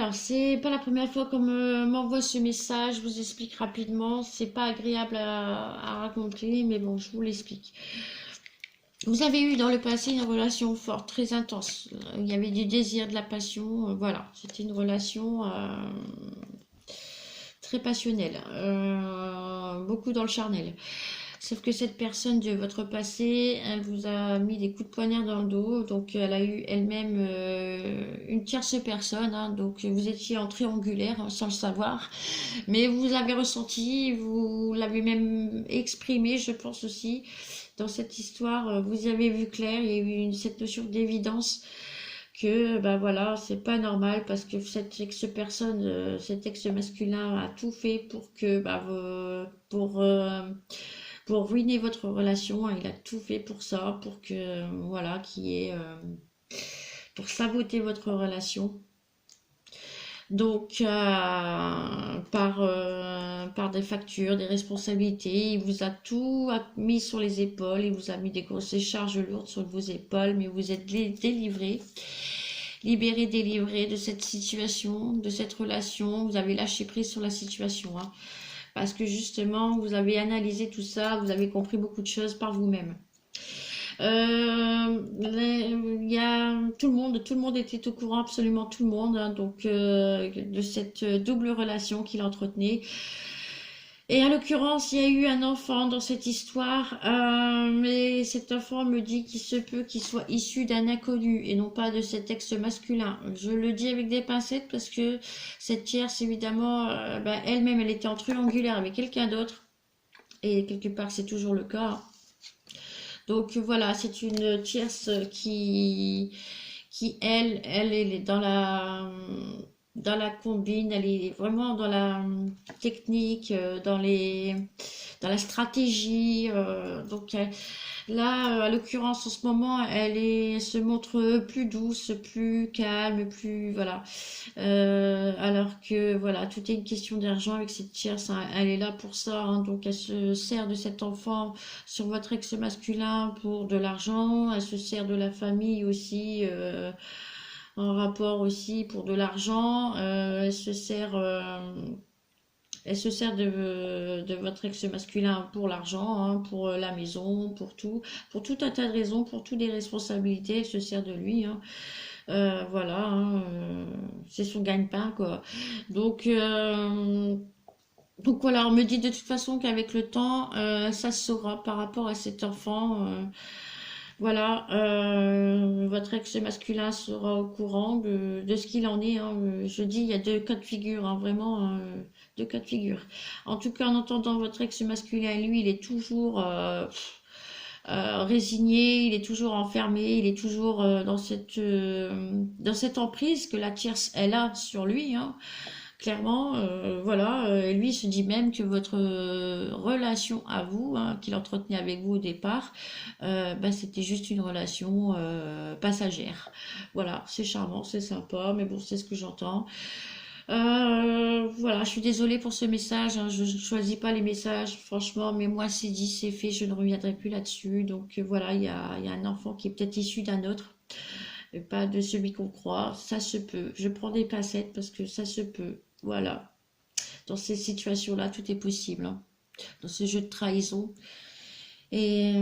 Alors, c'est pas la première fois qu'on m'envoie ce message. Je vous explique rapidement. C'est pas agréable à raconter, mais bon, je vous l'explique. Vous avez eu dans le passé une relation forte, très intense. Il y avait du désir, de la passion. Voilà, c'était une relation très passionnelle, beaucoup dans le charnel. Sauf que cette personne de votre passé, elle vous a mis des coups de poignard dans le dos, donc elle a eu elle-même une tierce personne, hein, donc vous étiez en triangulaire hein, sans le savoir, mais vous avez ressenti, vous l'avez même exprimé, je pense aussi, dans cette histoire, vous y avez vu clair, il y a eu cette notion d'évidence que ben voilà, c'est pas normal parce que cette ex-personne, cet ex-masculin a tout fait pour que pour ruiner votre relation, hein. Il a tout fait pour ça, pour que voilà, qui est pour saboter votre relation. Donc par des factures, des responsabilités, il vous a tout mis sur les épaules, il vous a mis des grosses charges lourdes sur vos épaules, mais vous êtes délivré, libéré, délivré de cette situation, de cette relation. Vous avez lâché prise sur la situation, hein, parce que justement, vous avez analysé tout ça, vous avez compris beaucoup de choses par vous-même. Il y a tout le monde était au courant, absolument tout le monde, hein, donc de cette double relation qu'il entretenait. Et en l'occurrence, il y a eu un enfant dans cette histoire, mais cet enfant me dit qu'il se peut qu'il soit issu d'un inconnu et non pas de cet ex masculin. Je le dis avec des pincettes parce que cette tierce, évidemment, elle-même, elle était en triangulaire avec quelqu'un d'autre. Et quelque part, c'est toujours le cas. Donc voilà, c'est une tierce qui elle est dans la combine, elle est vraiment dans la technique, dans la stratégie. Donc là, à l'occurrence, en ce moment, elle se montre plus douce, plus calme, plus voilà. Alors que voilà, tout est une question d'argent avec cette tierce, hein. Elle est là pour ça, hein. Donc elle se sert de cet enfant sur votre ex masculin pour de l'argent. Elle se sert de la famille aussi. En rapport aussi pour de l'argent, elle se sert de votre ex masculin pour l'argent, hein, pour la maison, pour tout un tas de raisons, pour toutes les responsabilités, elle se sert de lui, hein. Voilà, hein, c'est son gagne-pain quoi. Donc, euh, donc voilà, on me dit de toute façon qu'avec le temps, ça se saura par rapport à cet enfant. Voilà, votre ex masculin sera au courant de ce qu'il en est, hein. Je dis, il y a deux cas de figure, hein, vraiment deux cas de figure. En tout cas, en entendant votre ex masculin, lui, il est toujours résigné, il est toujours enfermé, il est toujours dans cette emprise que la tierce elle a sur lui, hein. Clairement, voilà, lui il se dit même que votre relation à vous, hein, qu'il entretenait avec vous au départ, c'était juste une relation passagère. Voilà, c'est charmant, c'est sympa, mais bon, c'est ce que j'entends. Voilà, je suis désolée pour ce message, hein, je ne choisis pas les messages, franchement, mais moi c'est dit, c'est fait, je ne reviendrai plus là-dessus. Donc voilà, il y a un enfant qui est peut-être issu d'un autre, et pas de celui qu'on croit, ça se peut. Je prends des pincettes parce que ça se peut. Voilà. Dans ces situations-là, tout est possible, hein. Dans ce jeu de trahison et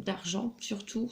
d'argent surtout.